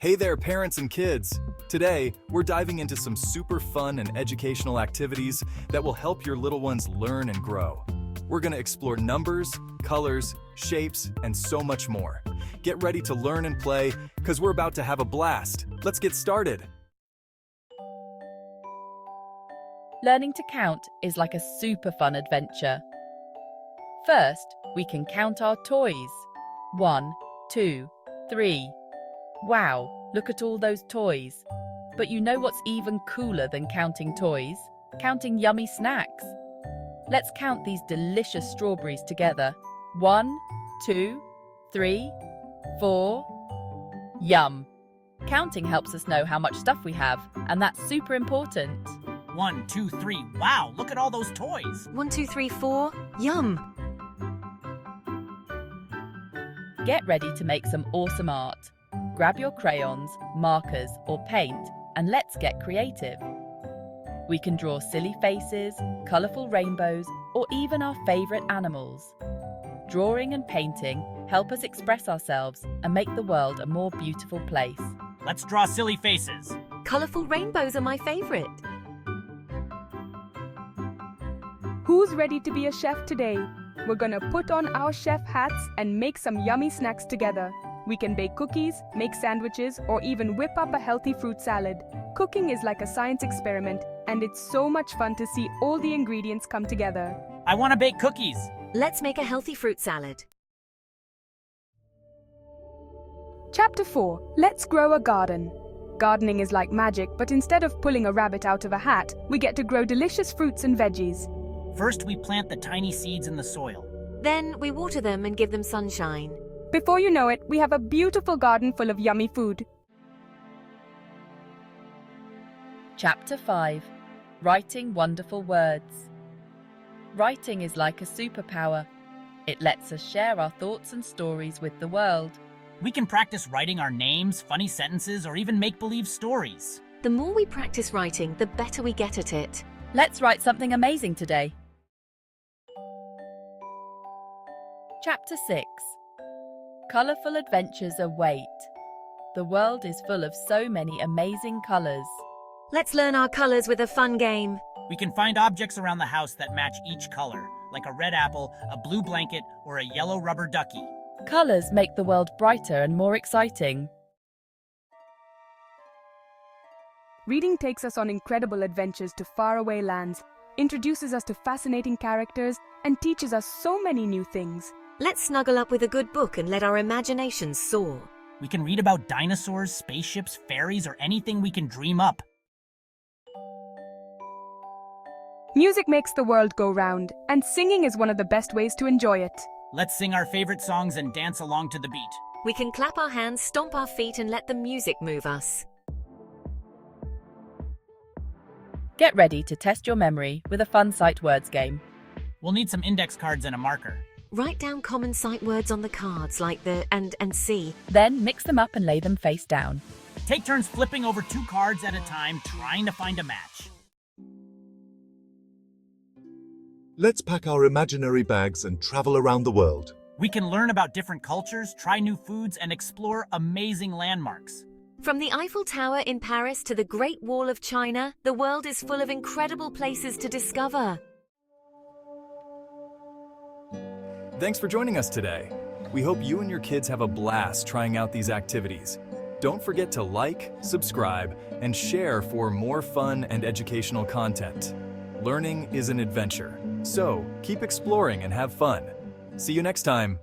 Hey there, parents and kids! Today, we're diving into some super fun and educational activities that will help your little ones learn and grow. We're going to explore numbers, colors, shapes, and so much more. Get ready to learn and play, because we're about to have a blast. Let's get started! Learning to count is like a super fun adventure. First, we can count our toys. 1, 2, 3. Wow, look at all those toys. But you know what's even cooler than counting toys? Counting yummy snacks. Let's count these delicious strawberries together. 1, 2, 3, 4. Yum! Counting helps us know how much stuff we have, and that's super important. 1, 2, 3. Wow, look at all those toys. 1, 2, 3, 4. Yum! Get ready to make some awesome art. Grab your crayons, markers, or paint, and let's get creative. We can draw silly faces, colourful rainbows, or even our favourite animals. Drawing and painting help us express ourselves and make the world a more beautiful place. Let's draw silly faces. Colourful rainbows are my favourite. Who's ready to be a chef today? We're gonna put on our chef hats and make some yummy snacks together. We can bake cookies, make sandwiches, or even whip up a healthy fruit salad. Cooking is like a science experiment, and it's so much fun to see all the ingredients come together. I want to bake cookies. Let's make a healthy fruit salad. Chapter 4. Let's grow a garden. Gardening is like magic, but instead of pulling a rabbit out of a hat, we get to grow delicious fruits and veggies. First, we plant the tiny seeds in the soil. Then we water them and give them sunshine. Before you know it, we have a beautiful garden full of yummy food. Chapter 5. Writing wonderful words. Writing is like a superpower. It lets us share our thoughts and stories with the world. We can practice writing our names, funny sentences, or even make-believe stories. The more we practice writing, the better we get at it. Let's write something amazing today. Chapter 6. Colourful adventures await. The world is full of so many amazing colours. Let's learn our colours with a fun game. We can find objects around the house that match each color, like a red apple, a blue blanket, or a yellow rubber ducky. Colours make the world brighter and more exciting. Reading takes us on incredible adventures to faraway lands, introduces us to fascinating characters, and teaches us so many new things. Let's snuggle up with a good book and let our imaginations soar. We can read about dinosaurs, spaceships, fairies, or anything we can dream up. Music makes the world go round, and singing is one of the best ways to enjoy it. Let's sing our favorite songs and dance along to the beat. We can clap our hands, stomp our feet, and let the music move us. Get ready to test your memory with a fun sight words game. We'll need some index cards and a marker. Write down common sight words on the cards like the and see. Then mix them up and lay them face down. Take turns flipping over 2 cards at a time, trying to find a match. Let's pack our imaginary bags and travel around the world. We can learn about different cultures, try new foods, and explore amazing landmarks. From the Eiffel Tower in Paris to the Great Wall of China, the world is full of incredible places to discover. Thanks for joining us today. We hope you and your kids have a blast trying out these activities. Don't forget to like, subscribe, and share for more fun and educational content. Learning is an adventure, so keep exploring and have fun. See you next time.